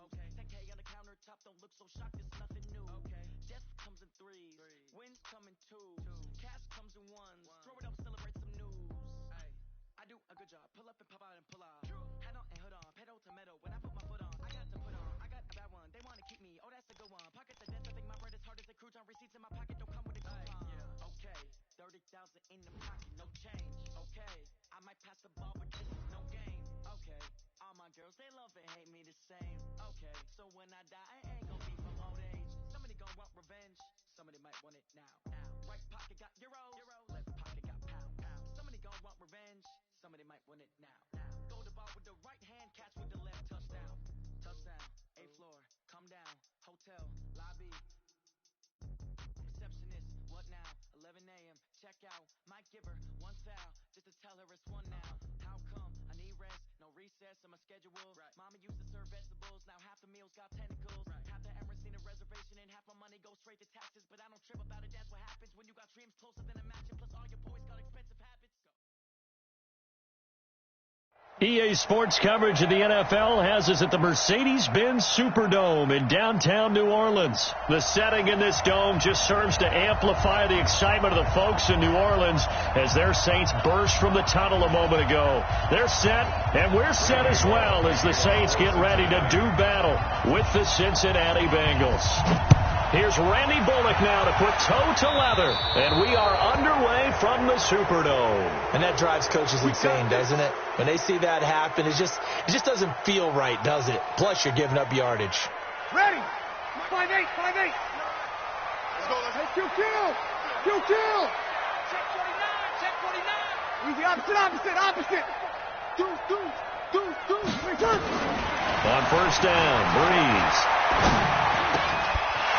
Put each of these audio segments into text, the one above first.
Okay. 10K on the countertop, don't look so shocked, it's nothing new. Okay. Death comes in threes, wins come in twos, cash comes in ones. Throw it up, celebrate some news. Ay. I do a good job, pull up and pop out and pull out. Head on and hood on, pedal to metal. When I put my foot on, I got to put on. I got a bad one, they wanna keep me. Oh, that's a good one. Pocket the debts, I think my bread is hard as a crouton. Receipts in my pocket don't come with a coupon. Yeah. Okay, 30,000 in the pocket, no change. Okay, I might pass the ball, but this is no game. Okay, all my girls, they love and hate me the same. Okay, so when I die, I ain't gonna be from old age. Somebody gon' want revenge, somebody might want it now. Right pocket got euros, left pocket got pound. Somebody gon' want revenge, somebody might want it now. Go to ball with the right hand, catch with the left, touchdown. Touchdown, 8th floor, come down, hotel, lobby. Receptionist, what now? 11 a.m., check out. Might give her one foul, just to tell her it's one now. How come? I need rest, no recess in my schedule. Right. Mama used to serve vegetables, now half the meals got tentacles. Right. Half the Emirates need a reservation and half my money goes straight to taxes. But I don't trip about it, that's what happens when you got dreams closer than a mansion. Plus all your boys got expensive habits. Go. EA Sports coverage of the NFL has us at the Mercedes-Benz Superdome in downtown New Orleans. The setting in this dome just serves to amplify the excitement of the folks in New Orleans as their Saints burst from the tunnel a moment ago. They're set, and we're set as well as the Saints get ready to do battle with the Cincinnati Bengals. Here's Randy Bullock now to put toe to leather, and we are underway from the Superdome. And that drives coaches insane, doesn't it? When they see that happen, it just doesn't feel right, does it? Plus, you're giving up yardage. Ready? 5-8, 5-8. Let's go, let's go. Q. Check 49. Easy, opposite. Deuce. Return. On first down, Breeze.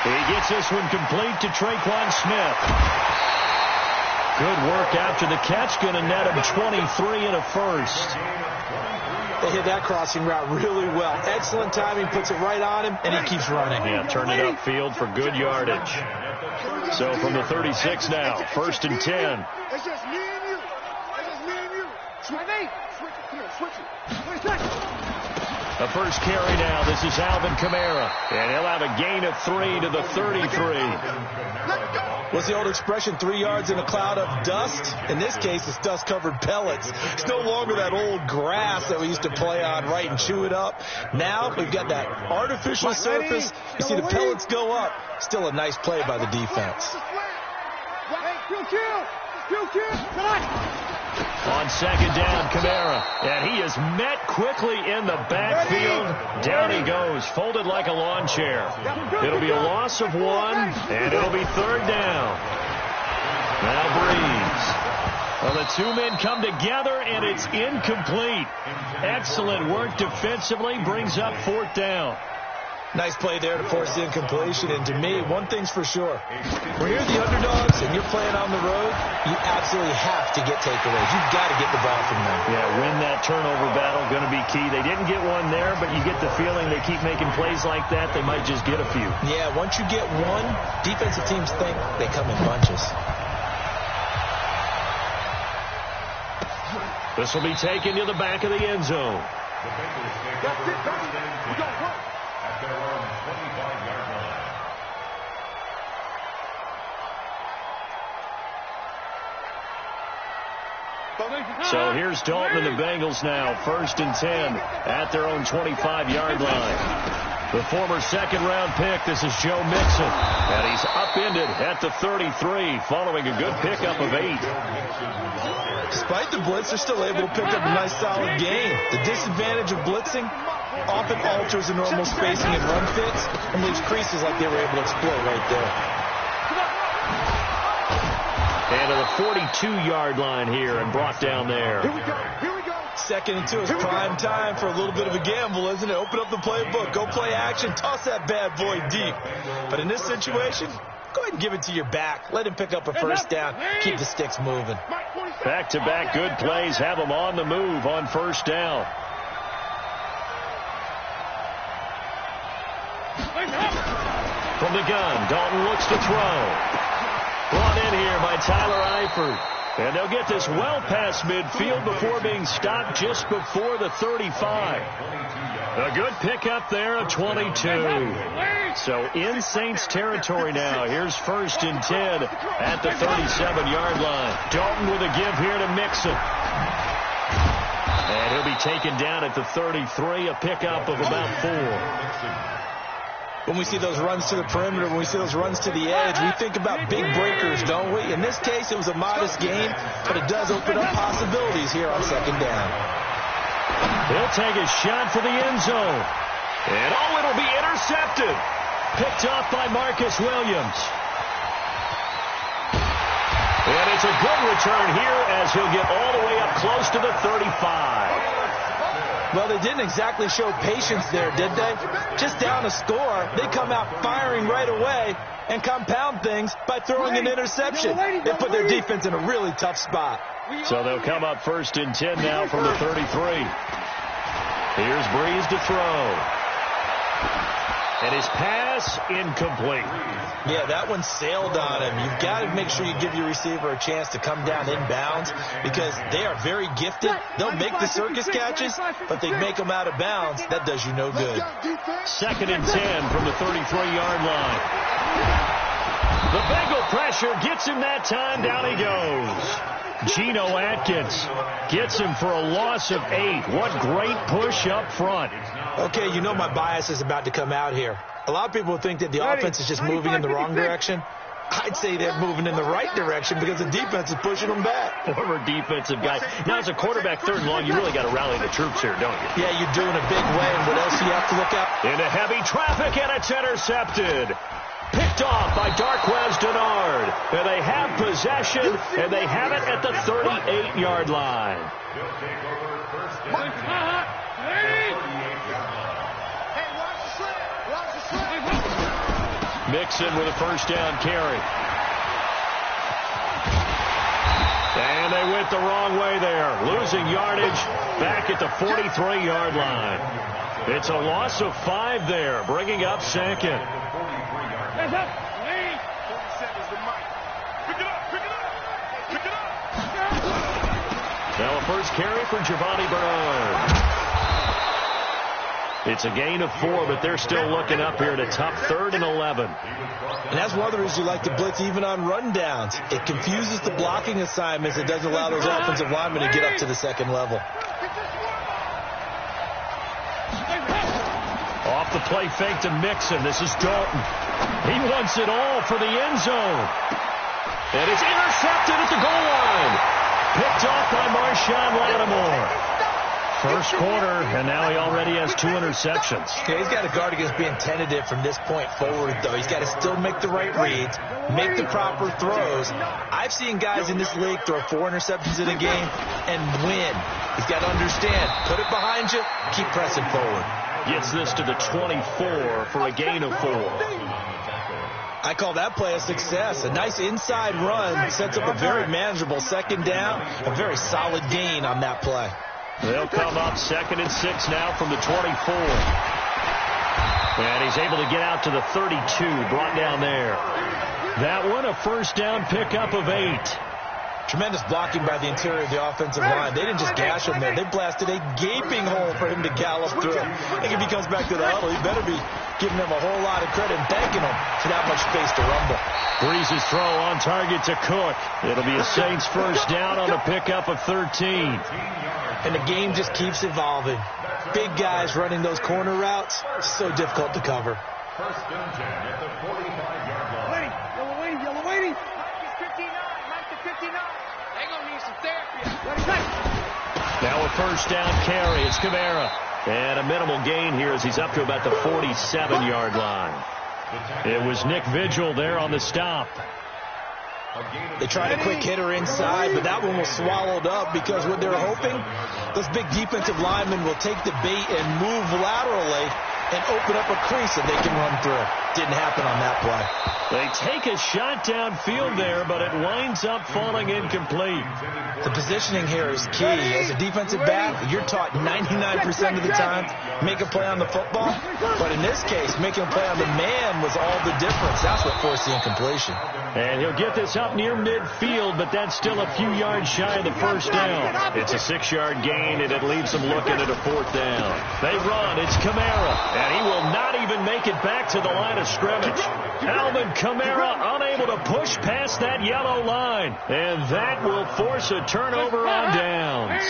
He gets this one complete to Traquan Smith. Good work after the catch. Going to net him 23 and a first. They hit that crossing route really well. Excellent timing, puts it right on him, and he keeps running. Yeah, turn it upfield for good yardage. So from the 36 now, first and 10. It's just me and you. Switch it. The first carry now. This is Alvin Kamara. And he'll have a gain of 3 to the 33. What's the old expression, 3 yards in a cloud of dust? In this case, it's dust-covered pellets. It's no longer that old grass that we used to play on, right, and chew it up. Now we've got that artificial surface. You see the pellets go up. Still a nice play by the defense. On second down, Kamara. And he is met quickly in the backfield. Down he goes, folded like a lawn chair. It'll be a loss of 1, and it'll be third down. Now Breeze. Well, the two men come together, and it's incomplete. Excellent work defensively, brings up fourth down. Nice play there to force the incompletion. And to me, one thing's for sure. When you're the underdogs and you're playing on the road, you absolutely have to get takeaways. You've got to get the ball from them. Yeah, win that turnover battle, going to be key. They didn't get one there, but you get the feeling they keep making plays like that, they might just get a few. Yeah, once you get one, defensive teams think they come in bunches. This will be taken to the back of the end zone. Their own 25-yard line. So here's Dalton and the Bengals now, first and 10 at their own 25-yard line. The former second-round pick, this is Joe Mixon, and he's upended at the 33 following a good pickup of 8. Despite the blitz, they're still able to pick up a nice solid gain. The disadvantage of blitzing often alters the normal spacing and run fits and leaves creases like they were able to exploit right there. And to the 42-yard line here and brought down there. Here we go. Second and 2 is prime time for a little bit of a gamble, isn't it? Open up the playbook, go play action, toss that bad boy deep. But in this situation, go ahead and give it to your back. Let him pick up a first down. Keep the sticks moving. Back-to-back good plays have them on the move on first down. From the gun, Dalton looks to throw. Brought in here by Tyler Eifert. And they'll get this well past midfield before being stopped just before the 35. A good pickup there of 22. So in Saints territory now. Here's 1st and 10 at the 37-yard line. Dalton with a give here to Mixon. And he'll be taken down at the 33, a pickup of about 4. When we see those runs to the perimeter, when we see those runs to the edge, we think about big breakers, don't we? In this case, it was a modest gain, but it does open up possibilities here on 2nd down. He'll take a shot for the end zone. And, it'll be intercepted. Picked off by Marcus Williams. And it's a good return here as he'll get all the way up close to the 35. Well, they didn't exactly show patience there, did they? Just down a score, they come out firing right away and compound things by throwing an interception. They put their defense in a really tough spot. So they'll come up 1st and 10 now from the 33. Here's Breeze to throw. And his pass incomplete. Yeah, that one sailed on him. You've got to make sure you give your receiver a chance to come down inbounds because they are very gifted. They'll make the circus catches, but they make them out of bounds. That does you no good. 2nd and 10 from the 33-yard line. The Bengal pressure gets him that time. Down he goes. Geno Atkins gets him for a loss of 8. What great push up front. Okay, you know my bias is about to come out here. A lot of people think that the offense is just moving in the wrong direction. I'd say they're moving in the right direction because the defense is pushing them back. Former defensive guy. Now, as a quarterback 3rd and long, you really got to rally the troops here, don't you? Yeah, you're doing a big way, and what else do you have to look at? Into heavy traffic, and it's intercepted. Picked off by Darquez Denard. And they have possession, and they have it at the 38-yard line. Mixon with a 1st down carry. And they went the wrong way there. Losing yardage back at the 43-yard line. It's a loss of 5 there, bringing up 2nd. Now a 1st carry for Giovanni Bernard. It's a gain of 4, but they're still looking up here at a tough 3rd and 11. And that's one of the reasons you like to blitz even on rundowns. It confuses the blocking assignments. It doesn't allow those offensive linemen to get up to the 2nd level. Off the play fake to Mixon. This is Dalton. He wants it all for the end zone. And it's intercepted at the goal line. Picked off by Marshawn Lattimore. 1st quarter, and now he already has 2 interceptions. Okay, he's got to guard against being tentative from this point forward, though. He's got to still make the right reads, make the proper throws. I've seen guys in this league throw 4 interceptions in a game and win. He's got to understand, put it behind you, keep pressing forward. Gets this to the 24 for a gain of 4. I call that play a success. A nice inside run sets up a very manageable 2nd down, a very solid gain on that play. They'll come up 2nd and 6 now from the 24. And he's able to get out to the 32, brought down there. That one, a 1st down pickup of 8. Tremendous blocking by the interior of the offensive line. They didn't just gash him there. They blasted a gaping hole for him to gallop through. I think if he comes back to the huddle, he better be giving them a whole lot of credit and thanking him for that much space to rumble. Breeze's throw on target to Cook. It'll be a Saints 1st down on a pickup of 13. And the game just keeps evolving. Big guys running those corner routes, so difficult to cover. 1st and 10 at the 45-yard line. Yellow waiting. Now a 1st down carry. It's Kamara. And a minimal gain here as he's up to about the 47-yard line. It was Nick Vigil there on the stop. They tried a quick hitter inside, but that one was swallowed up because what they're hoping, those big defensive linemen will take the bait and move laterally and open up a crease that they can run through. Didn't happen on that play. They take a shot downfield there, but it winds up falling incomplete. The positioning here is key. As a defensive back, you're taught 99% of the time, make a play on the football. But in this case, making a play on the man was all the difference. That's what forced the incompletion. And he'll get this up near midfield, but that's still a few yards shy of the first down. It's a 6-yard gain, and it leaves them looking at a 4th down. They run. It's Kamara, and he will not even make it back to the line of scrimmage. Alvin Kamara unable to push past that yellow line, and that will force a turnover on downs.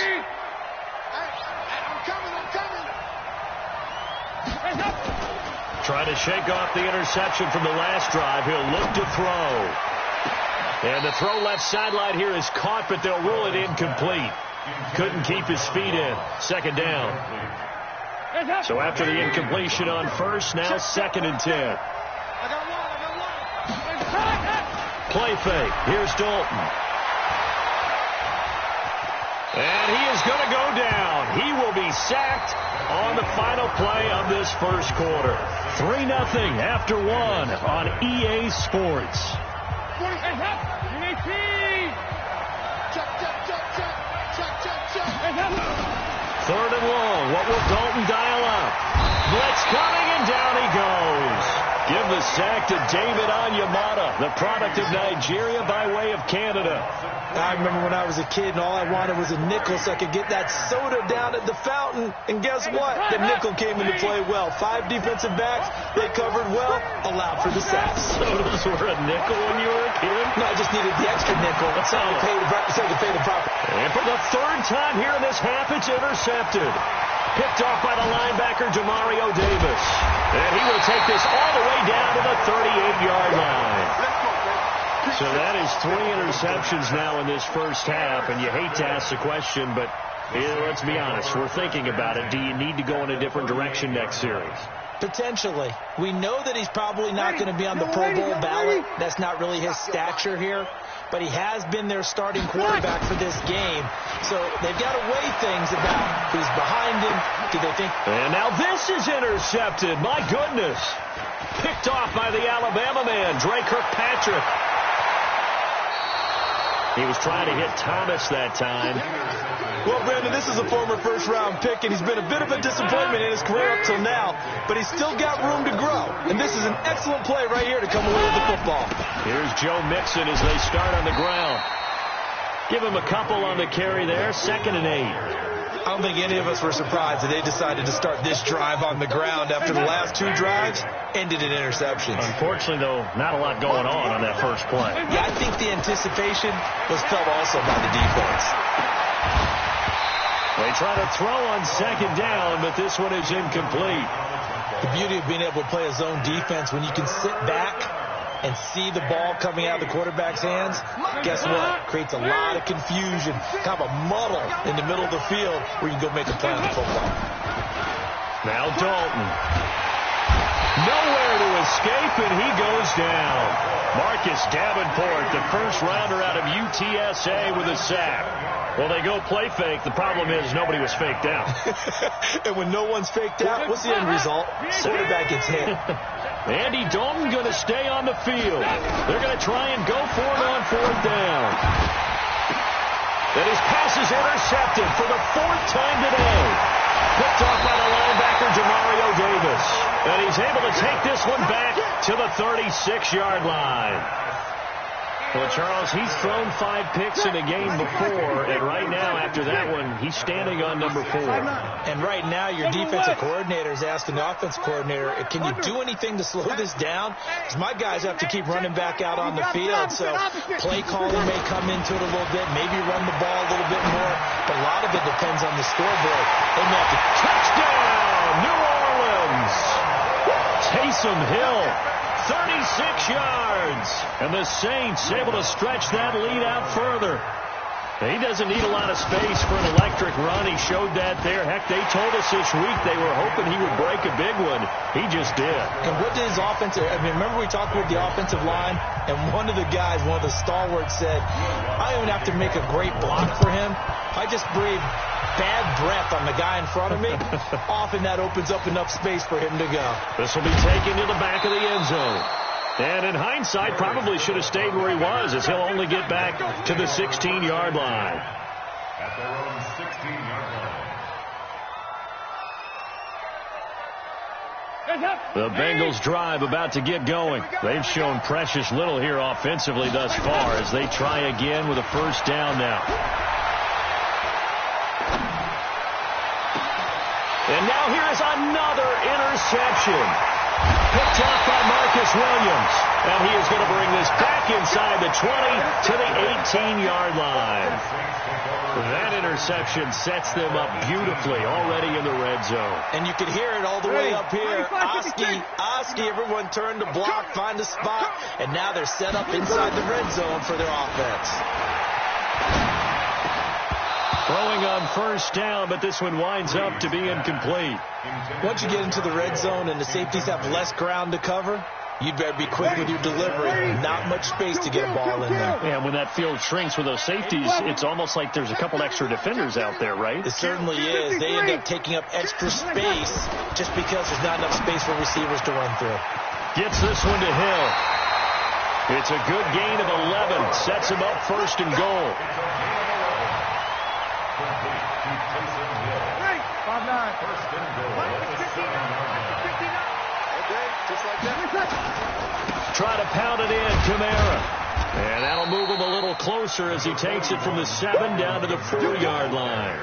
Trying to shake off the interception from the last drive. He'll look to throw. And the throw left sideline here is caught, but they'll rule it incomplete. Couldn't keep his feet in. 2nd down. So after the incompletion on first, now 2nd and 10. Play fake. Here's Dalton. And he is going to go down. He will be sacked on the final play of this first quarter. 3-0 after 1 on EA Sports. 3rd and long. What will Dalton dial up? Blitz coming, and down he goes. Give the sack to David Onyemata, the product of Nigeria by way of Canada. I remember when I was a kid and all I wanted was a nickel so I could get that soda down at the fountain. And guess what? The nickel came into play well. 5 defensive backs, they covered well, allowed for the sacks. Sodas were a nickel when you were a kid? No, I just needed the extra nickel so I could pay the proper. And for the 3rd time here in this half, it's intercepted. Picked off by the linebacker, Demario Davis. And he will take this all the way down to the 38-yard line. So that is 3 interceptions now in this first half, and you hate to ask the question, but let's be honest, we're thinking about it. Do you need to go in a different direction next series? Potentially. We know that he's probably not going to be on the Pro Bowl ballot. That's not really his stature here. But he has been their starting quarterback for this game. So they've got to weigh things about who's behind him. Do they think... And now this is intercepted. My goodness. Picked off by the Alabama man, Dre Kirkpatrick. He was trying to hit Thomas that time. Well, Brandon, this is a former first-round pick, and he's been a bit of a disappointment in his career up till now, but he's still got room to grow. And this is an excellent play right here to come away with the football. Here's Joe Mixon as they start on the ground. Give him a couple on the carry there, 2nd and 8. I don't think any of us were surprised that they decided to start this drive on the ground after the last 2 drives ended in interceptions. Unfortunately, though, not a lot going on that first play. Yeah, I think the anticipation was felt also by the defense. They try to throw on 2nd down, but this one is incomplete. The beauty of being able to play a zone defense when you can sit back and see the ball coming out of the quarterback's hands, guess what? Creates a lot of confusion, kind of a muddle in the middle of the field where you can go make a play on the football. Now Dalton. Nowhere to escape, and he goes down. Marcus Davenport, the first rounder out of UTSA with a sack. Well, they go play fake. The problem is nobody was faked out. And when no one's faked out, what's the end result? Quarterback gets hit. Andy Dalton going to stay on the field. They're going to try and go for it on 4th down. And his pass is intercepted for the 4th time today. Picked off by the linebacker, Demario Davis. And he's able to take this one back to the 36-yard line. Well, Charles, he's thrown 5 picks in a game before, and right now, after that one, he's standing on number 4. And right now, your defensive coordinator is asking the offensive coordinator, can you do anything to slow this down? Because my guys have to keep running back out on the field, so play calling may come into it a little bit, maybe run the ball a little bit more, but a lot of it depends on the scoreboard. They may have to... Touchdown, New Orleans! Taysom Hill. 36 yards. And the Saints able to stretch that lead out further. He doesn't need a lot of space for an electric run. He showed that there. Heck, they told us this week they were hoping he would break a big one. He just did. And what did his offensive, remember we talked about the offensive line, and one of the guys, one of the stalwarts said, I don't even have to make a great block for him. I just breathe bad breath on the guy in front of me. Often that opens up enough space for him to go. This will be taken to the back of the end zone. And in hindsight, probably should have stayed where he was, as he'll only get back to the 16-yard line. At their own 16-yard line. The Bengals drive about to get going. They've shown precious little here offensively thus far as they try again with a first down now. And now here is another interception. Picked off by Marcus Williams. And he is going to bring this back inside the 20 to the 18-yard line. That interception sets them up beautifully already in the red zone. And you can hear it all the way up here. Oski, everyone turned to block, find a spot, and now they're set up inside the red zone for their offense. Throwing on first down, but this one winds up to be incomplete. Once you get into the red zone and the safeties have less ground to cover, you better be quick with your delivery. Not much space to get ball in there. Yeah, when that field shrinks with those safeties, it's almost like there's a couple extra defenders out there, right? It certainly is. They end up taking up extra space just because there's not enough space for receivers to run through. Gets this one to Hill. It's a good gain of 11. Sets him up first and goal. 5-9. First and goal. Okay, just like that. Try to pound it in, Kamara. And that'll move him a little closer as he takes it from the 7 down to the 4-yard line.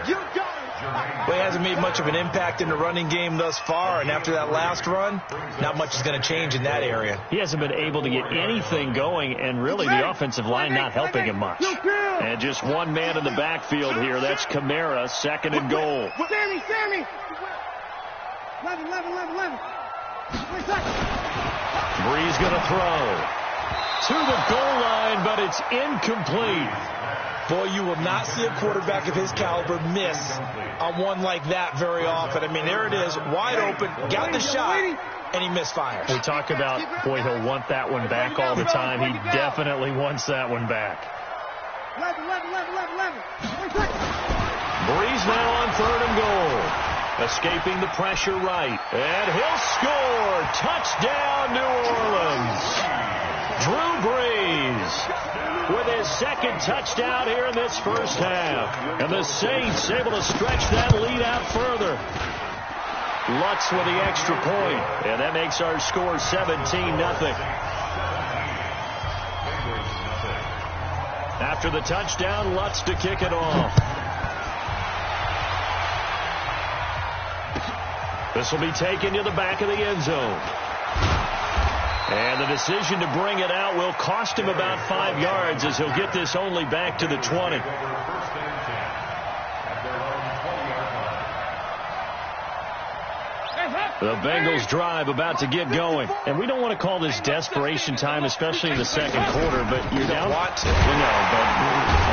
Well, he hasn't made much of an impact in the running game thus far, and after that last run, not much is going to change in that area. He hasn't been able to get anything going, and really the offensive line not helping him much. And just one man in the backfield here. That's Kamara, second and goal. Sammy! 11. Breeze going to throw to the goal line, but it's incomplete. Boy, you will not see a quarterback of his caliber miss on one like that very often. I mean, there it is, wide open, got the shot, and he misfires. We talk about, boy, he'll want that one back all the time. He definitely wants that one back. 11. Breeze now on third and goal. Escaping the pressure right. And he'll score. Touchdown, New Orleans. Drew Brees with his second touchdown here in this first half. And the Saints able to stretch that lead out further. Lutz with the extra point. And that makes our score 17-0. After the touchdown, Lutz to kick it off. This will be taken to the back of the end zone. And the decision to bring it out will cost him about 5 yards as he'll get this only back to the 20. The Bengals drive about to get going. And we don't want to call this desperation time, especially in the second quarter, but you're down. Want to. No, but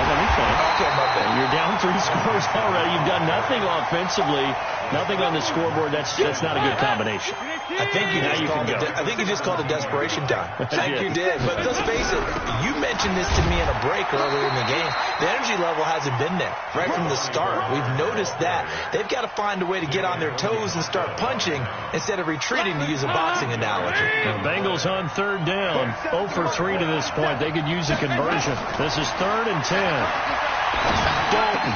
let me finish. Okay, my bad. You're down 3 scores already. You've done nothing offensively, nothing on the scoreboard. That's not a good combination. I think you just called it desperation time. I think you did. But let's face it, you mentioned this to me in a break earlier in the game. The energy level hasn't been there right from the start. We've noticed that. They've got to find a way to get on their toes and start punching instead of retreating, to use a boxing analogy. The Bengals on third down. 0 for 3 to this point. They could use a conversion. This is 3rd and 10. Dalton.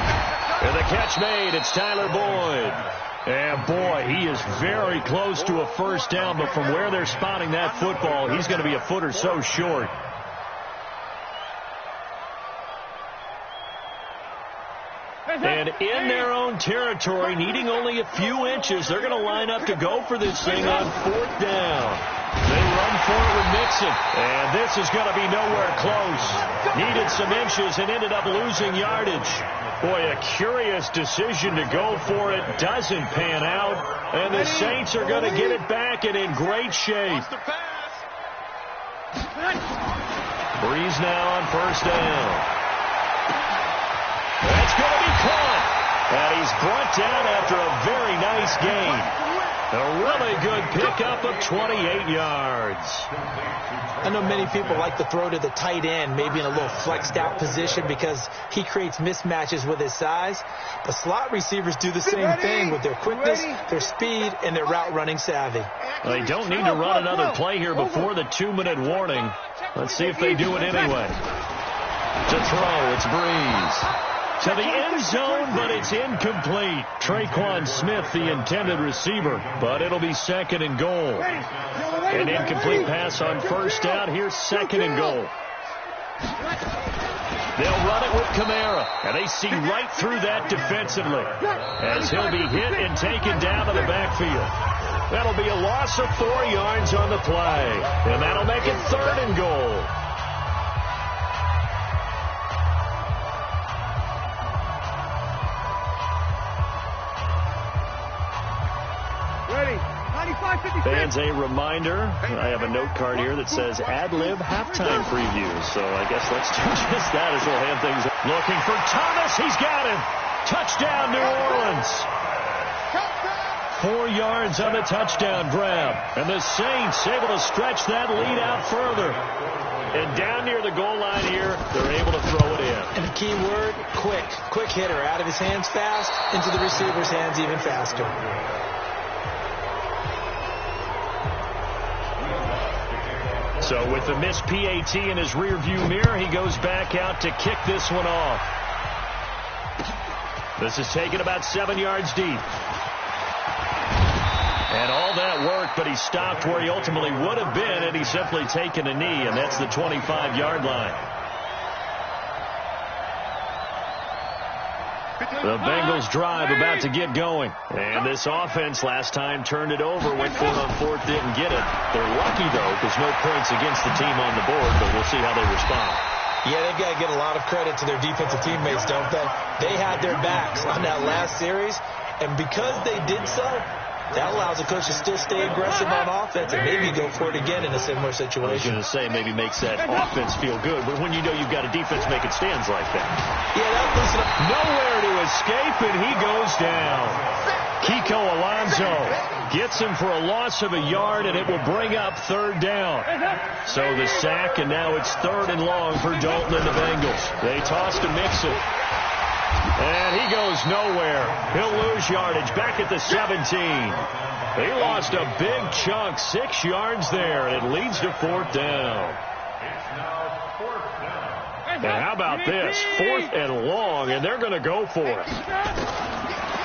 And the catch made. It's Tyler Boyd. And, boy, he is very close to a first down, but from where they're spotting that football, he's going to be a foot or so short. And in their own territory, needing only a few inches, they're going to line up to go for this thing on 4th down. They run for it with Mixon, and this is going to be nowhere close. Needed some inches and ended up losing yardage. Boy, a curious decision to go for it. Doesn't pan out, and the Saints are going to get it back and in great shape. Breeze now on first down. That's going to be caught. And he's brought down after a very nice gain. A really good pickup of 28 yards. I know many people like to throw to the tight end, maybe in a little flexed out position because he creates mismatches with his size. But slot receivers do the same thing with their quickness, their speed, and their route running savvy. Well, they don't need to run another play here before the 2-minute warning. Let's see if they do it anyway. To throw, it's Breeze. To the end zone, but it's incomplete. Traquan Smith, the intended receiver, but it'll be 2nd and goal. An incomplete pass on first down. Here's 2nd and goal. They'll run it with Kamara, and they see right through that defensively as he'll be hit and taken down to the backfield. That'll be a loss of 4 yards on the play, and that'll make it 3rd and goal. Fans, a reminder, I have a note card here that says ad-lib halftime preview. So I guess let's do just that as we'll hand things up. Looking for Thomas. He's got him. Touchdown, New Orleans. 4 yards on the touchdown grab. And the Saints able to stretch that lead out further. And down near the goal line here, they're able to throw it in. And the key word, quick. Quick hitter. Out of his hands fast, into the receiver's hands even faster. So with the missed PAT in his rearview mirror, he goes back out to kick this one off. This is taken about 7 yards deep. And all that work, but he stopped where he ultimately would have been had he simply taken a knee, and that's the 25-yard line. The Bengals drive about to get going. And this offense last time turned it over, went for it on 4th, didn't get it. They're lucky, though, because no points against the team on the board, but we'll see how they respond. Yeah, they've got to get a lot of credit to their defensive teammates, don't they? They had their backs on that last series, and because they did so, that allows the coach to still stay aggressive on offense and maybe go for it again in a similar situation. I was going to say maybe makes that offense feel good, but when you know you've got a defense making stands like that. Yeah, that looks like nowhere to escape, and he goes down. Kiko Alonso gets him for a loss of a yard, and it will bring up 3rd down. So the sack, and now it's 3rd and long for Dalton and the Bengals. They toss to Mixon. And he goes nowhere. He'll lose yardage back at the 17. They lost a big chunk, 6 yards there, and it leads to 4th down. And how about this? 4th and long, and they're going to go for it.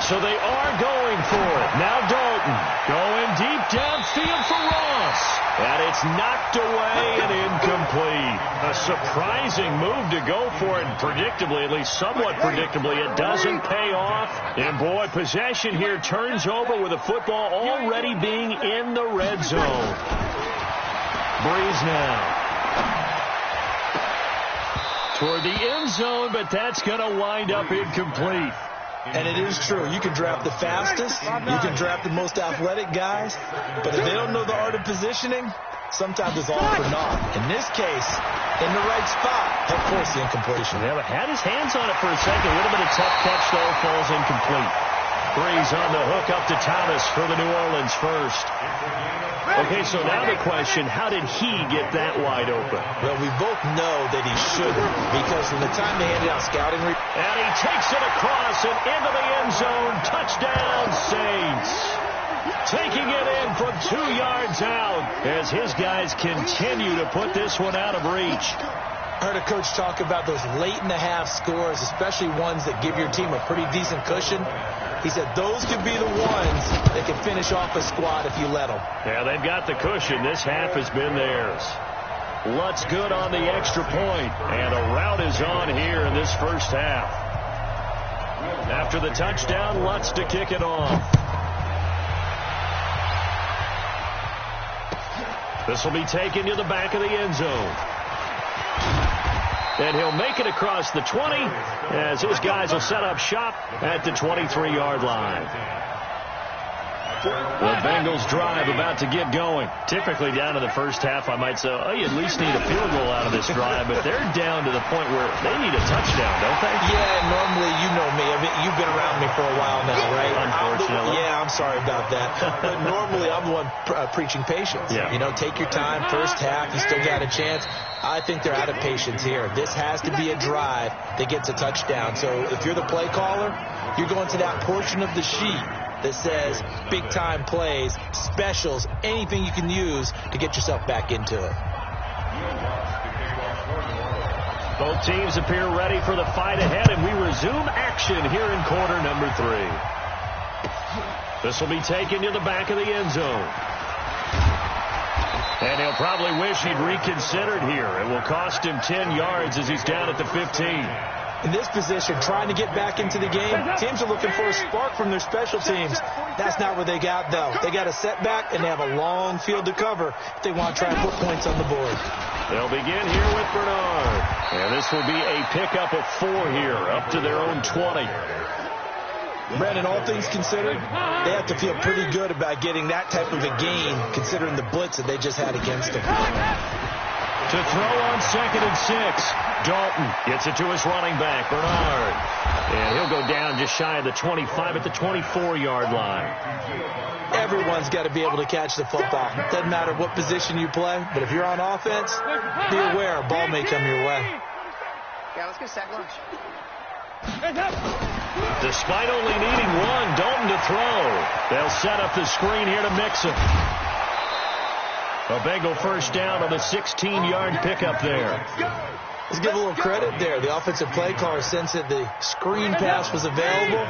So they are going for it. Now Dalton going deep downfield for Ross. And it's knocked away and incomplete. A surprising move to go for it. Predictably, at least somewhat predictably, it doesn't pay off. And boy, possession here turns over with the football already being in the red zone. Breeze now toward the end zone, but that's going to wind up incomplete. And it is true. You can draft the fastest. You can draft the most athletic guys. But if they don't know the art of positioning, sometimes it's all for naught. In this case, in the right spot, he'll force the incompletion. Yeah, but had his hands on it for a second. A little bit of tough catch, though, falls incomplete. Breeze on the hook up to Thomas for the New Orleans first. Okay, so now the question, how did he get that wide open? Well, we both know that he shouldn't, because from the time they handed out scouting... And he takes it across and into the end zone. Touchdown, Saints. Taking it in from 2 yards out as his guys continue to put this one out of reach. I heard a coach talk about those late-in-the-half scores, especially ones that give your team a pretty decent cushion. He said those could be the ones that can finish off a squad if you let them. Yeah, they've got the cushion. This half has been theirs. Lutz good on the extra point, and a rout is on here in this first half. After the touchdown, Lutz to kick it off. This will be taken to the back of the end zone. And he'll make it across the 20 as his guys will set up shop at the 23-yard line. The Bengals drive about to get going. Typically down to the first half, I might say, oh, you at least need a field goal out of this drive, but they're down to the point where they need a touchdown, don't they? Yeah, normally, you know me. I mean, you've been around me for a while now, right? Unfortunately. I'm sorry about that. But normally, I'm the one preaching patience. Yeah. You know, take your time. First half, you still got a chance. I think they're out of patience here. This has to be a drive that gets a touchdown. So if you're the play caller, you're going to that portion of the sheet that says big-time plays, specials, anything you can use to get yourself back into it. Both teams appear ready for the fight ahead, and we resume action here in quarter number 3. This will be taken to the back of the end zone. And he'll probably wish he'd reconsidered here. It will cost him 10 yards as he's down at the 15. In this position, trying to get back into the game, teams are looking for a spark from their special teams. That's not what they got, though. They got a setback, and they have a long field to cover if they want to try and put points on the board. They'll begin here with Bernard. And this will be a pickup of 4 here, up to their own 20. Brandon, all things considered, they have to feel pretty good about getting that type of a gain, considering the blitz that they just had against them. To throw on 2nd and 6. Dalton gets it to his running back, Bernard. And he'll go down just shy of the 25 at the 24-yard line. Everyone's got to be able to catch the football. Doesn't matter what position you play, but if you're on offense, be aware a ball may come your way. Yeah, let's go sack lunch. Despite only needing 1, Dalton to throw. They'll set up the screen here to Mixon. A Bengal first down on a 16-yard pickup there. Let's give a little credit there. The offensive play caller sensed that the screen pass was available.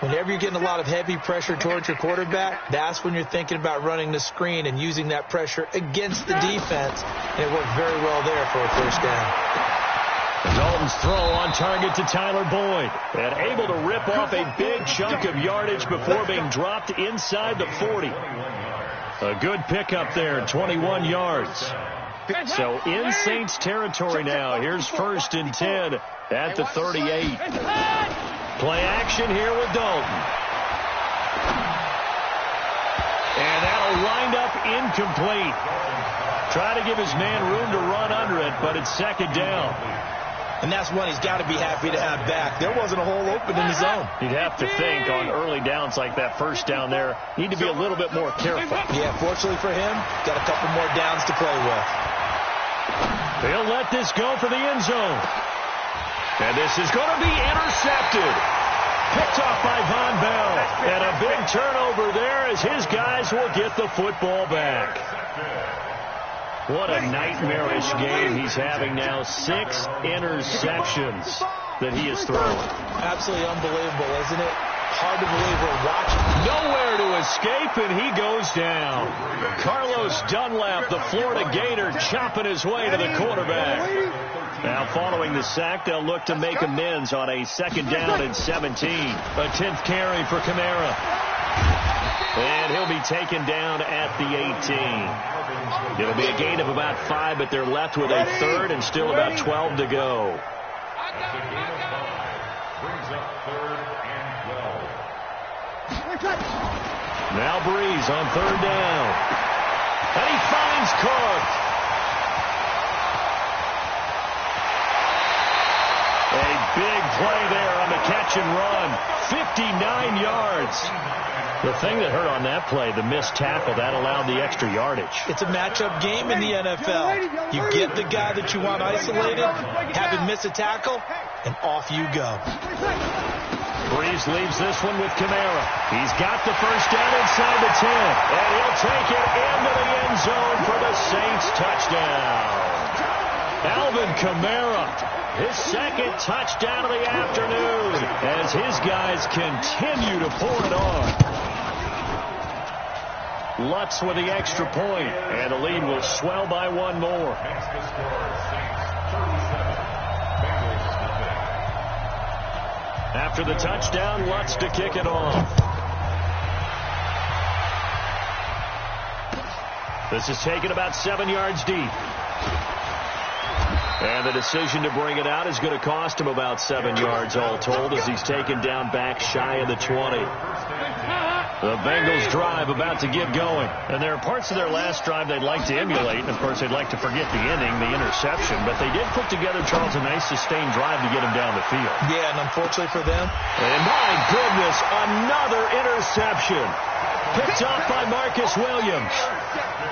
Whenever you're getting a lot of heavy pressure towards your quarterback, that's when you're thinking about running the screen and using that pressure against the defense. And it worked very well there for a first down. Dalton's throw on target to Tyler Boyd. And able to rip off a big chunk of yardage before being dropped inside the 40. A good pickup there, 21 yards. So in Saints territory now. Here's 1st and 10 at the 38. Play action here with Dalton. And that'll wind up incomplete. Try to give his man room to run under it, but it's 2nd down. And that's one he's got to be happy to have back. There wasn't a hole open in the zone. You'd have to think on early downs like that first down there, need to be a little bit more careful. Yeah, fortunately for him, got a couple more downs to play with. They'll let this go for the end zone. And this is going to be intercepted. Picked off by Von Bell. And a big turnover there as his guys will get the football back. What a nightmarish game he's having now. 6 interceptions that he has thrown. Absolutely unbelievable, isn't it? Hard to believe we're watching. Nowhere to escape, and he goes down. Carlos Dunlap, the Florida Gator, chopping his way to the quarterback. Now, following the sack, they'll look to make amends on a 2nd down and 17. A 10th carry for Kamara. And he'll be taken down at the 18. It'll be a gain of about 5, but they're left with a 3rd and still about 12 to go. Brings up 3rd and 12. Now Breeze on 3rd down. And he finds Cook. A big play there on the catch and run. 59 yards. The thing that hurt on that play, the missed tackle, that allowed the extra yardage. It's a matchup game in the NFL. You get the guy that you want isolated, have him miss a tackle, and off you go. Breeze leaves this one with Kamara. He's got the first down inside the 10, and he'll take it into the end zone for the Saints touchdown. Alvin Kamara, his 2nd touchdown of the afternoon, as his guys continue to pour it on. Lutz with the extra point, and the lead will swell by 1 more. After the touchdown, Lutz to kick it off. This is taken about 7 yards deep. And the decision to bring it out is going to cost him about 7 yards all told as he's taken down back shy of the 20. The Bengals drive about to get going. And there are parts of their last drive they'd like to emulate. And, of course, they'd like to forget the ending, the interception. But they did put together, Charles, a nice sustained drive to get him down the field. Yeah, and unfortunately for them. And, my goodness, another interception. Picked off by Marcus Williams.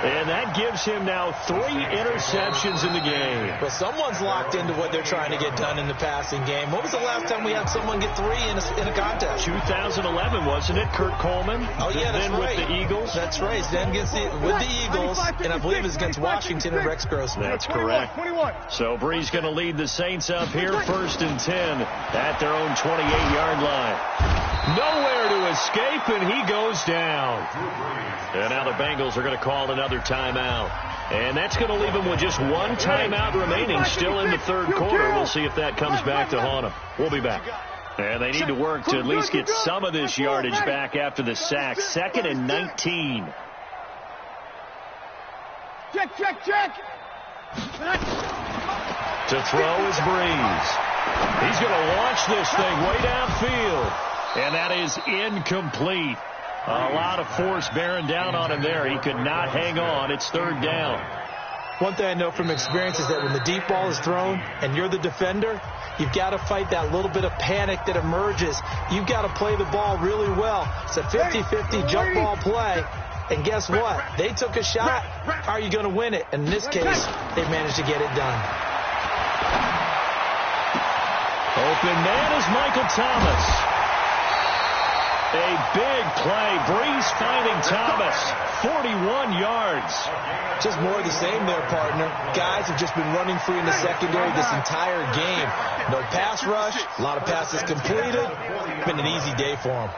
And that gives him now 3 interceptions in the game. Well, someone's locked into what they're trying to get done in the passing game. What was the last time we had someone get 3 in a contest? 2011, wasn't it? Kurt Coleman. Oh, yeah, that's then right. with the Eagles. That's right. Then against with the Eagles, and I believe it's against Washington and Rex Grossman. That's correct. 21. So Bree's going to lead the Saints up here, 1st and 10 at their own 28-yard line. Nowhere to escape, and he goes down. And now the Bengals are going to call another timeout. And that's going to leave them with just 1 timeout remaining, still in the 3rd quarter. We'll see if that comes back to haunt them. We'll be back. And they need to work to at least get some of this yardage back after the sack. 2nd and 19. Check. To throw is Breeze. He's going to launch this thing way downfield. And that is incomplete. A lot of force bearing down on him there. He could not hang on. It's 3rd down. One thing I know from experience is that when the deep ball is thrown and you're the defender, you've got to fight that little bit of panic that emerges. You've got to play the ball really well. It's a 50-50 jump ball play. And guess what? They took a shot. How are you going to win it? And in this case, they managed to get it done. Open man is Michael Thomas. A big play. Breeze finding Thomas. 41 yards. Just more of the same there, partner. Guys have just been running free in the secondary this entire game. No pass rush. A lot of passes completed. Been an easy day for them.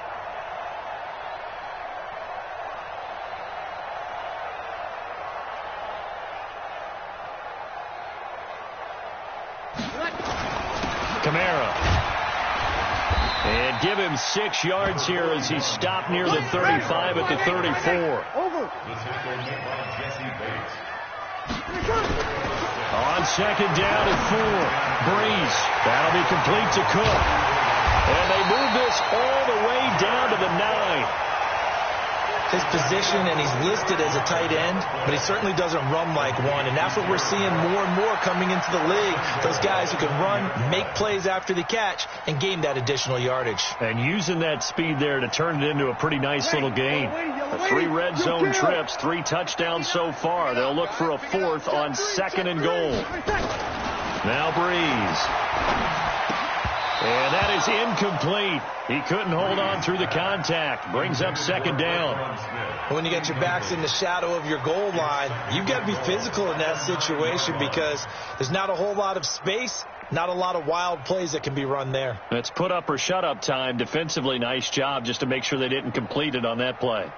And give him 6 yards here as he stopped near the 35 at the 34. On 2nd down and 4. Breeze. That'll be complete to Cook. And they move this all the way down to the 9. His position, and he's listed as a tight end, but he certainly doesn't run like one, and that's what we're seeing more and more coming into the league. Those guys who can run, make plays after the catch, and gain that additional yardage. And using that speed there to turn it into a pretty nice little game. 3 red zone trips, 3 touchdowns so far. They'll look for a 4th on 2nd and goal. Now Breeze. And that is incomplete. He couldn't hold on through the contact. Brings up 2nd down. When you get your backs in the shadow of your goal line, you've got to be physical in that situation because there's not a whole lot of space, not a lot of wild plays that can be run there. It's put up or shut up time. Defensively, nice job just to make sure they didn't complete it on that play.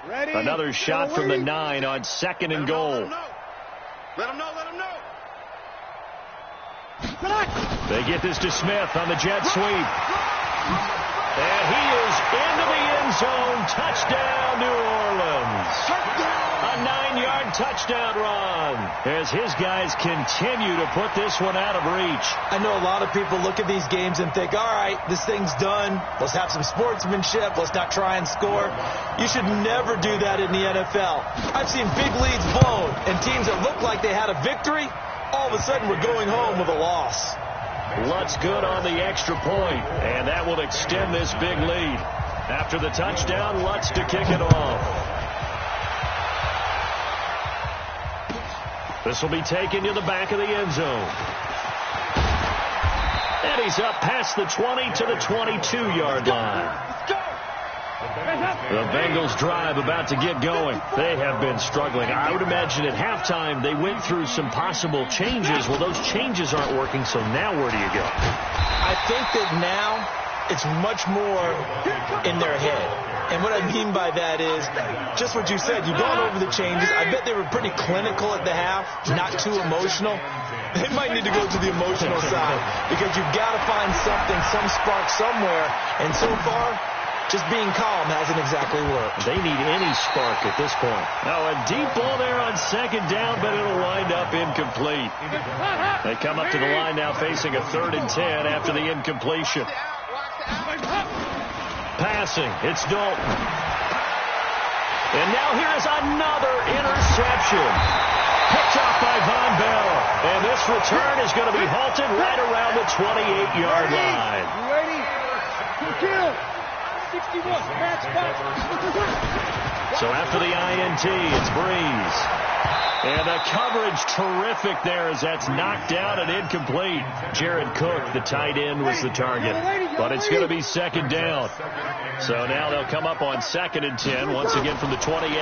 Ready. Another shot from the 9 on 2nd and goal. Let him know. They get this to Smith on the jet sweep. And he is into the end zone. Touchdown, New Orleans. A 9-yard touchdown run as his guys continue to put this one out of reach. I know a lot of people look at these games and think, all right, this thing's done. Let's have some sportsmanship. Let's not try and score. You should never do that in the NFL. I've seen big leads blown and teams that look like they had a victory, all of a sudden we're going home with a loss. Lutz good on the extra point, and that will extend this big lead. After the touchdown, Lutz to kick it off. This will be taken to the back of the end zone. And he's up past the 20 to the 22-yard line. The Bengals drive about to get going. They have been struggling. I would imagine at halftime they went through some possible changes. Well, those changes aren't working, so now where do you go? I think that now it's much more in their head. And what I mean by that is just what you said. You've gone over the changes. I bet they were pretty clinical at the half, not too emotional. They might need to go to the emotional side because you've got to find something, some spark somewhere. And so far, just being calm hasn't exactly worked. They need any spark at this point. Now a deep ball there on 2nd down, but it'll wind up incomplete. They come up to the line now facing a 3rd and 10 after the incompletion. Passing, it's Dalton. And now here is another interception. Picked off by Von Bell. And this return is going to be halted right around the 28-yard line. You ready? Kill. 61. Match back. So after the INT, it's Breeze. And the coverage terrific there as that's knocked down and incomplete. Jared Cook, the tight end, was the target. But it's going to be second down. So now they'll come up on 2nd and 10, once again from the 28.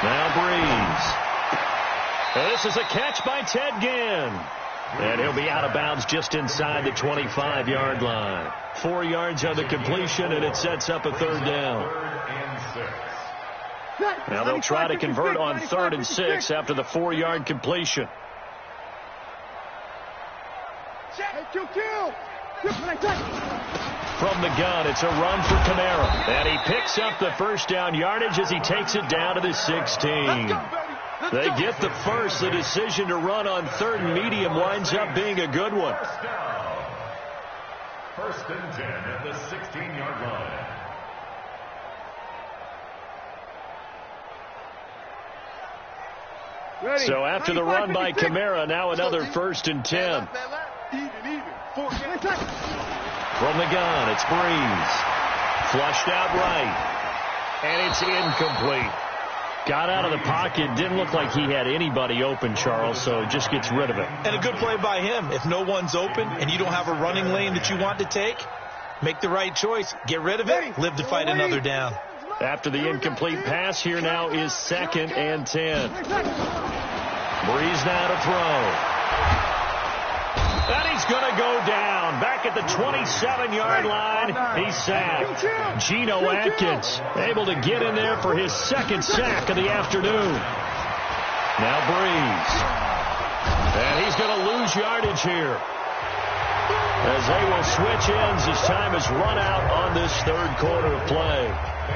Now Breeze. And this is a catch by Ted Ginn. And he'll be out of bounds just inside the 25-yard line. 4 yards on the completion, and it sets up a third down. Now they'll try to convert on 3rd and 6 after the 4-yard completion. From the gun, it's a run for Kamara. And he picks up the first down yardage as he takes it down to the 16. They get the first. The decision to run on 3rd and medium winds up being a good one. 1st and 10 at the 16-yard line. So after the run by Kamara, now another 1st and 10. From the gun, it's Breeze. Flushed out right. And it's incomplete. Got out of the pocket. Didn't look like he had anybody open, Charles, so just gets rid of it. And a good play by him. If no one's open and you don't have a running lane that you want to take, make the right choice. Get rid of it. Live to fight another down. After the incomplete pass, here now is 2nd and 10. Breeze now to throw. And he's going to go down. Back at the 27-yard line, he's sacked. Geno Atkins able to get in there for his 2nd sack of the afternoon. Now Breeze. And he's going to lose yardage here, as they will switch ends as time is run out on this 3rd quarter of play.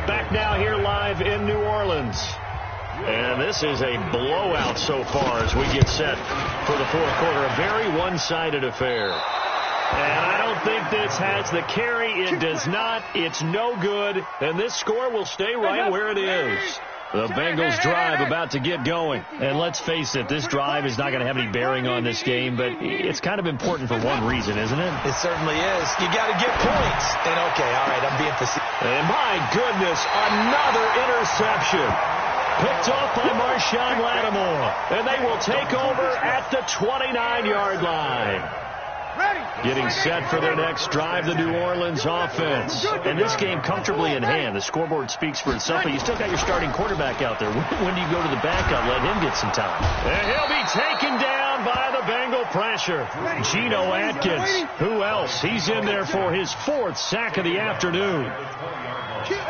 Back now here live in New Orleans. And this is a blowout so far as we get set for the 4th quarter. A very one-sided affair. And I don't think this has the carry. It does not. It's no good. And this score will stay right where it is. The Bengals drive about to get going. And let's face it, this drive is not going to have any bearing on this game, but it's kind of important for one reason, isn't it? It certainly is. You got to get points. And okay, all right, I'm being facetious. And my goodness, another interception. Picked off by Marshawn Lattimore. And they will take over at the 29-yard line. Getting set for their next drive, the New Orleans offense. And this game comfortably in hand. The scoreboard speaks for itself, but you still got your starting quarterback out there. When do you go to the backup? Let him get some time. And he'll be taken down by the Bengal pressure. Geno Atkins. Who else? He's in there for his 4th sack of the afternoon. Kill.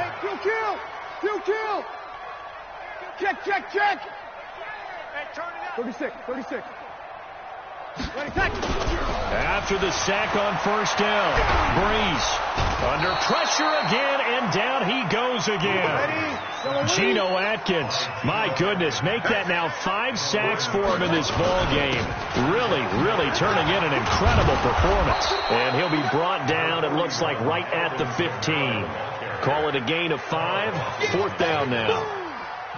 Check. 36. After the sack on 1st down, Breeze under pressure again, and down he goes again. Geno Atkins, my goodness, make that now 5 sacks for him in this ball game. Really turning in an incredible performance. And he'll be brought down, it looks like, right at the 15. Call it a gain of 5, 4th down now.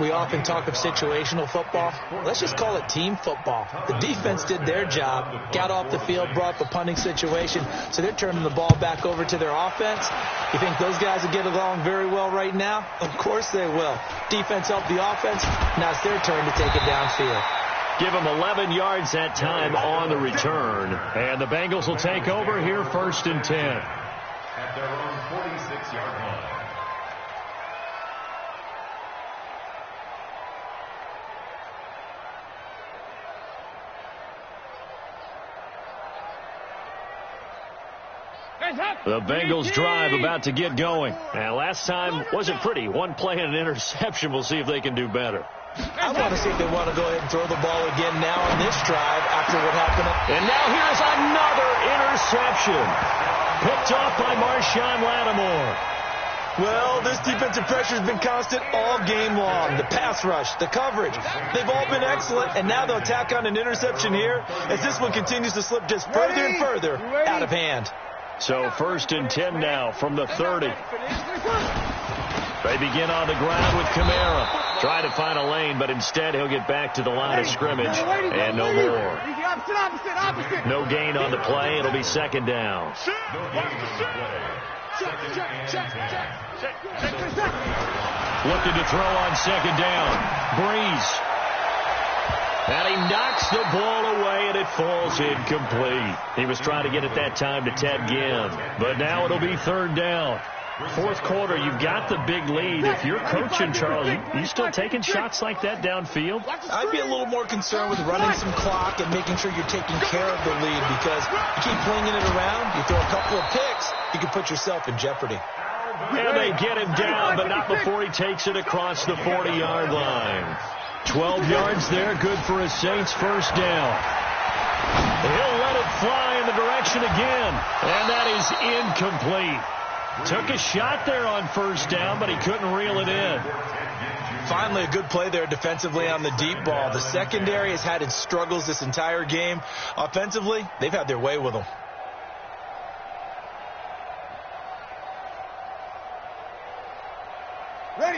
We often talk of situational football. Let's just call it team football. The defense did their job, got off the field, brought the punting situation, so they're turning the ball back over to their offense. You think those guys will get along very well right now? Of course they will. Defense helped the offense. Now it's their turn to take it downfield. Give them 11 yards that time on the return. And the Bengals will take over here 1st and 10. At their own 46-yard line. The Bengals drive about to get going. And last time wasn't pretty. One play and an interception. We'll see if they can do better. I want to see if they want to go ahead and throw the ball again now on this drive after what happened. And now here's another interception. Picked off by Marshawn Lattimore. Well, this defensive pressure has been constant all game long. The pass rush, the coverage, they've all been excellent, and now they'll tack on an interception here as this one continues to slip just further and further out of hand. So 1st and 10 now from the 30. They begin on the ground with Kamara. Trying to find a lane, but instead he'll get back to the line of scrimmage and no more. No gain on the play. It'll be second down. Looking to throw on second down. Breeze. And he knocks the ball away, and it falls incomplete. He was trying to get it that time to Ted Ginn. But now it'll be third down. Fourth quarter, you've got the big lead. If you're coaching, Charles, you still taking shots like that downfield? I'd be a little more concerned with running some clock and making sure you're taking care of the lead, because you keep flinging it around, you throw a couple of picks, you can put yourself in jeopardy. And they get him down, but not before he takes it across the 40-yard line. 12 yards there, good for a Saints first down. He'll let it fly in the direction again, and that is incomplete. Took a shot there on first down, but he couldn't reel it in. Finally, a good play there defensively on the deep ball. The secondary has had its struggles this entire game. Offensively, they've had their way with them.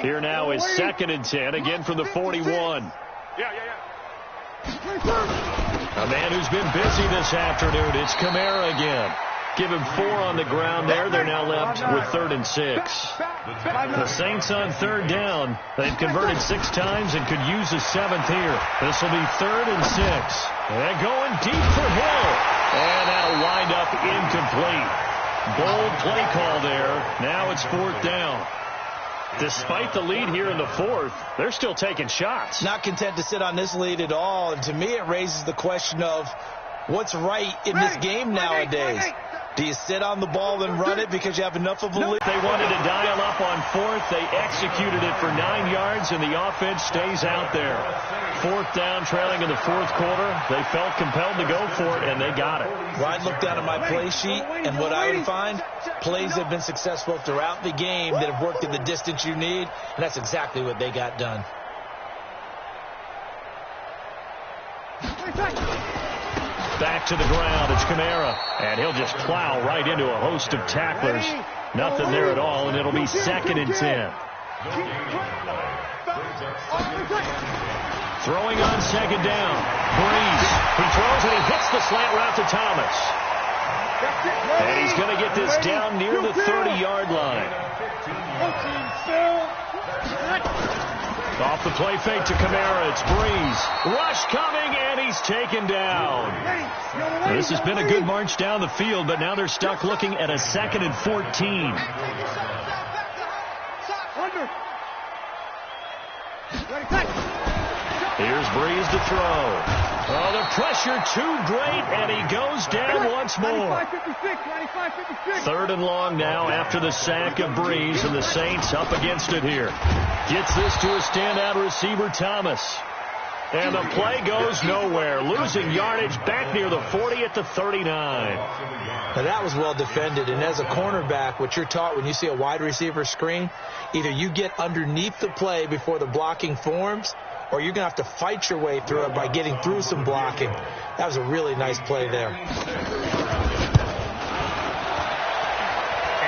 Here now is 2nd and 10, again from the 41. A man who's been busy this afternoon. It's Kamara again. Give him 4 on the ground there. They're now left with 3rd and 6. The Saints on third down. They've converted 6 times and could use a 7th here. This will be 3rd and 6. They're going deep for Hill. And that'll wind up incomplete. Bold play call there. Now it's 4th down. Despite the lead here in the 4th, they're still taking shots. Not content to sit on this lead at all. And to me, it raises the question of what's right in this game nowadays. Do you sit on the ball and run it because you have enough of a lead? They wanted to dial up on 4th. They executed it for 9 yards, and the offense stays out there. 4th down, trailing in the 4th quarter. They felt compelled to go for it, and they got it. Well, I'd look down at my play sheet, and what I would find, plays have been successful throughout the game that have worked in the distance you need, and that's exactly what they got done. Back to the ground, it's Kamara, and he'll just plow right into a host of tacklers. Nothing there at all, and it'll be 2nd and 10. Throwing on second down. Breeze. He throws and he hits the slant route to Thomas. And he's going to get this down near the 30-yard line. Off the play fake to Kamara. It's Breeze. Rush coming, and he's taken down. This has been a good march down the field, but now they're stuck looking at a 2nd and 14. Here's Breeze to throw. Oh, the pressure too great, and he goes down once more. 3rd and long now after the sack of Breeze, and the Saints up against it here. Gets this to a standout receiver, Thomas. And the play goes nowhere. Losing yardage back near the 40 at the 39. Now that was well defended, and as a cornerback, what you're taught when you see a wide receiver screen, either you get underneath the play before the blocking forms, or you're going to have to fight your way through it by getting through some blocking. That was a really nice play there.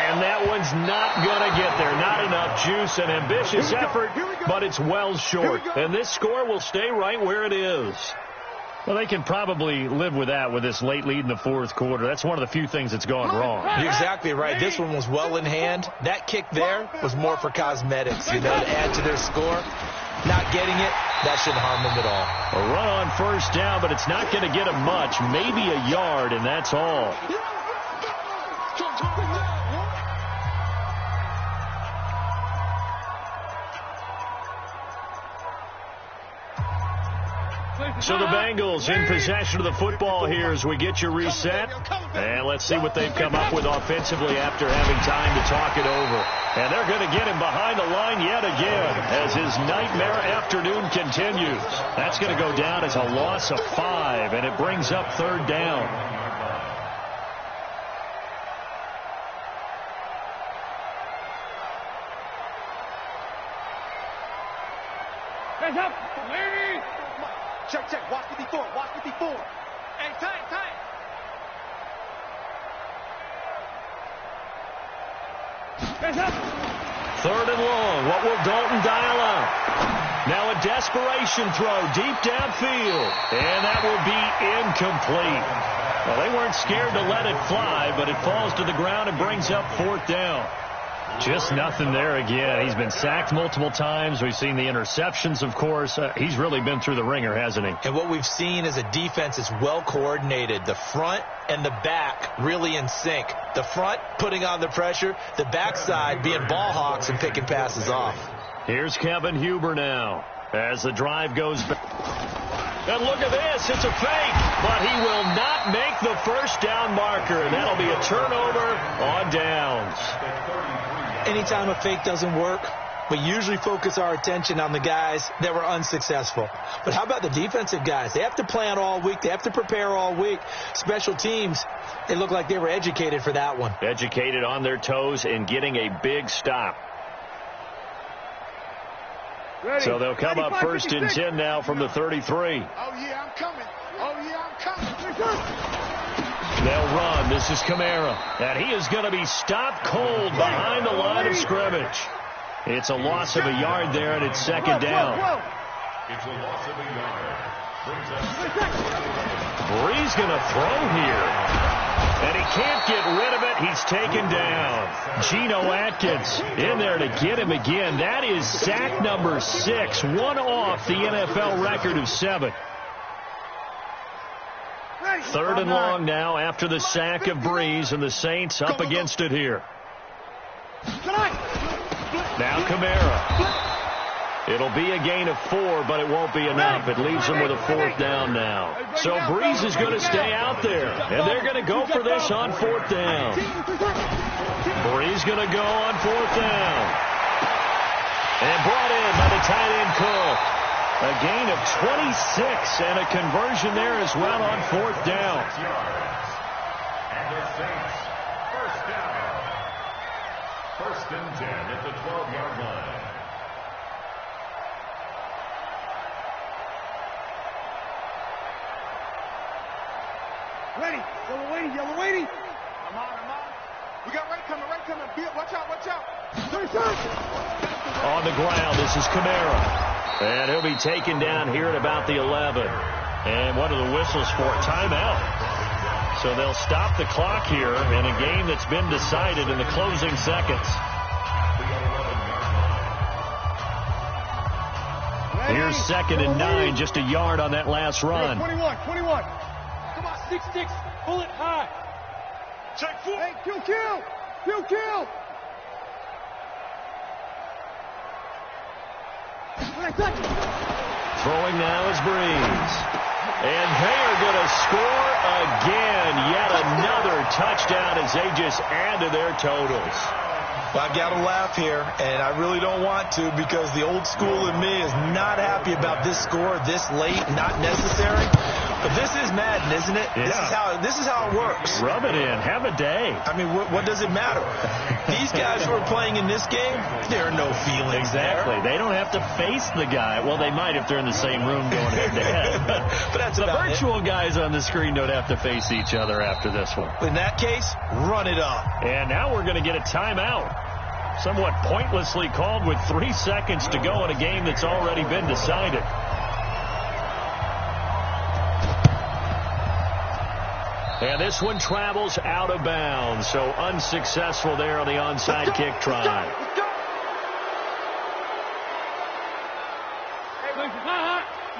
And that one's not going to get there. Not enough juice, an ambitious effort, but it's well short. And this score will stay right where it is. Well, they can probably live with that with this late lead in the 4th quarter. That's one of the few things that's gone wrong. You're exactly right. This one was well in hand. That kick there was more for cosmetics, to add to their score. Not getting it, that shouldn't harm them at all. A run on first down, but it's not going to get them much. Maybe a yard, and that's all. So the Bengals in possession of the football here as we get you reset. And let's see what they've come up with offensively after having time to talk it over. And they're going to get him behind the line yet again as his nightmare afternoon continues. That's going to go down as a loss of 5, and it brings up 3rd down. Hands up! Lady! Check, check. Watch the before. Watch the before. Hey, tight, tight. Hands up! 3rd and long. What will Dalton dial up? Now a desperation throw deep downfield. And that will be incomplete. Well, they weren't scared to let it fly, but it falls to the ground and brings up 4th down. Just nothing there again. He's been sacked multiple times. We've seen the interceptions, of course. He's really been through the ringer, hasn't he? And what we've seen is a defense that's well coordinated. The front and the back really in sync. The front putting on the pressure, the backside being ball hawks and picking passes off. Here's Kevin Huber now as the drive goes back. And look at this. It's a fake, but he will not make the first down marker. And that'll be a turnover on downs. Anytime a fake doesn't work, we usually focus our attention on the guys that were unsuccessful. But how about the defensive guys? They have to plan all week. They have to prepare all week. Special teams, they look like they were educated for that one. Educated on their toes and getting a big stop. Ready. So they'll come up 1st and 10 now from the 33. Oh, yeah, I'm coming. Oh, yeah, I'm coming. They'll run. This is Kamara. And he is going to be stopped cold behind the line of scrimmage. It's a loss of a yard there, and it's 2nd down. It's a loss of a yard. Bree's going to throw here. And he can't get rid of it. He's taken down. Geno Atkins in there to get him again. That is sack number 6. One off the NFL record of 7. 3rd and long now after the sack of Breeze, and the Saints up against it here. Now Kamara. It'll be a gain of 4, but it won't be enough. It leaves them with a 4th down now. So Breeze is going to stay out there, and they're going to go for this on 4th down. Breeze going to go on 4th down. And brought in by the tight end Cook. A gain of 26 and a conversion there as well on 4th down. And the Saints, 1st down. 1st and 10 at the 12-yard line. Ready. Yellow waiting. I'm on. We got right coming. Watch out. On the ground, this is Kamara. And he'll be taken down here at about the 11. And what are the whistles for? Timeout. So they'll stop the clock here in a game that's been decided in the closing seconds. Here's 2nd and 9, just a yard on that last run. 21. Come on, 6-6. Pull it high. Check 4. Hey, kill. Throwing now is Breeze. And they are going to score again. Yet another touchdown as they just add to their totals. Well, I've got to laugh here, and I really don't want to because the old school in me is not happy about this score this late, not necessary. But this is Madden, isn't it? Yeah. This is how it works. Rub it in. Have a day. I mean, what does it matter? These guys who are playing in this game, there are no feelings Exactly. They don't have to face the guy. Well, they might if they're in the same room going head-to-head. But that's the about virtual guys on the screen don't have to face each other after this one. In that case, run it up. And now we're going to get a timeout. Somewhat pointlessly called with 3 seconds to go in a game that's already been decided. And this one travels out of bounds, so unsuccessful there on the onside kick try. Let's go.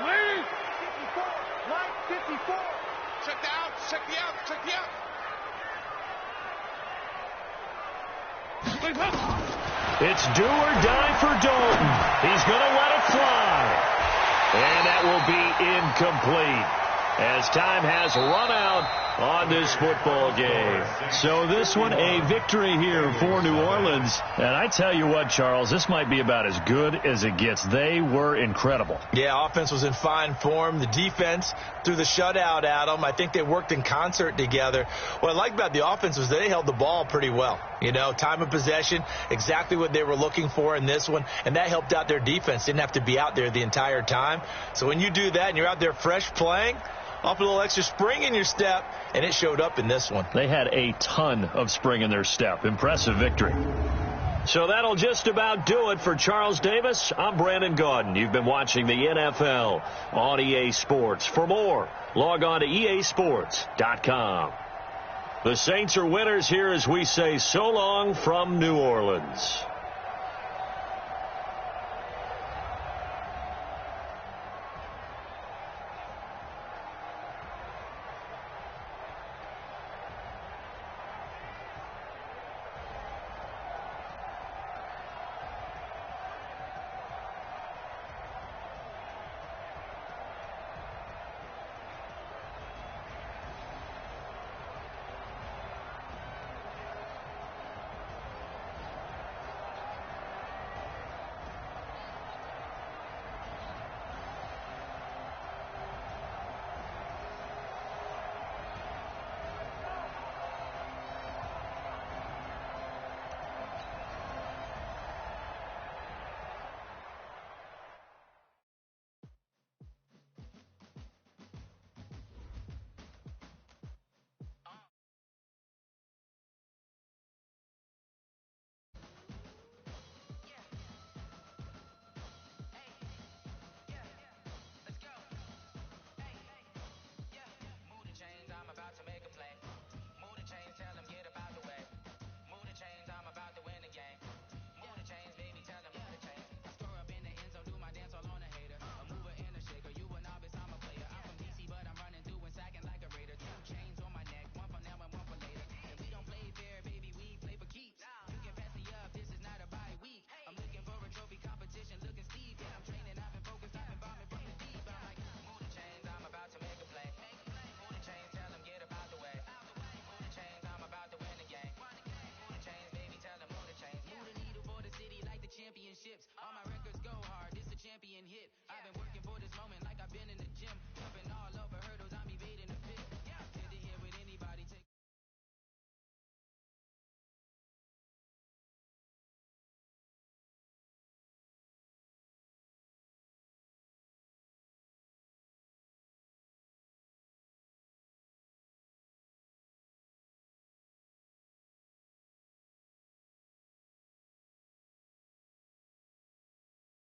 Waiting. 54. Check the out. It's do or die for Dalton. He's going to let it fly. And that will be incomplete as time has run out on this football game. So this one a victory here for New Orleans. And I tell you what, Charles, this might be about as good as it gets. They were incredible. Yeah, offense was in fine form. The defense threw the shutout at them. I think they worked in concert together. What I like about the offense was they held the ball pretty well. You know, time of possession, exactly what they were looking for in this one. And that helped out their defense. Didn't have to be out there the entire time. So when you do that and you're out there fresh playing, off a little extra spring in your step, and it showed up in this one. They had a ton of spring in their step. Impressive victory. So that'll just about do it for Charles Davis. I'm Brandon Gaudin. You've been watching the NFL on EA Sports. For more, log on to easports.com. The Saints are winners here as we say so long from New Orleans.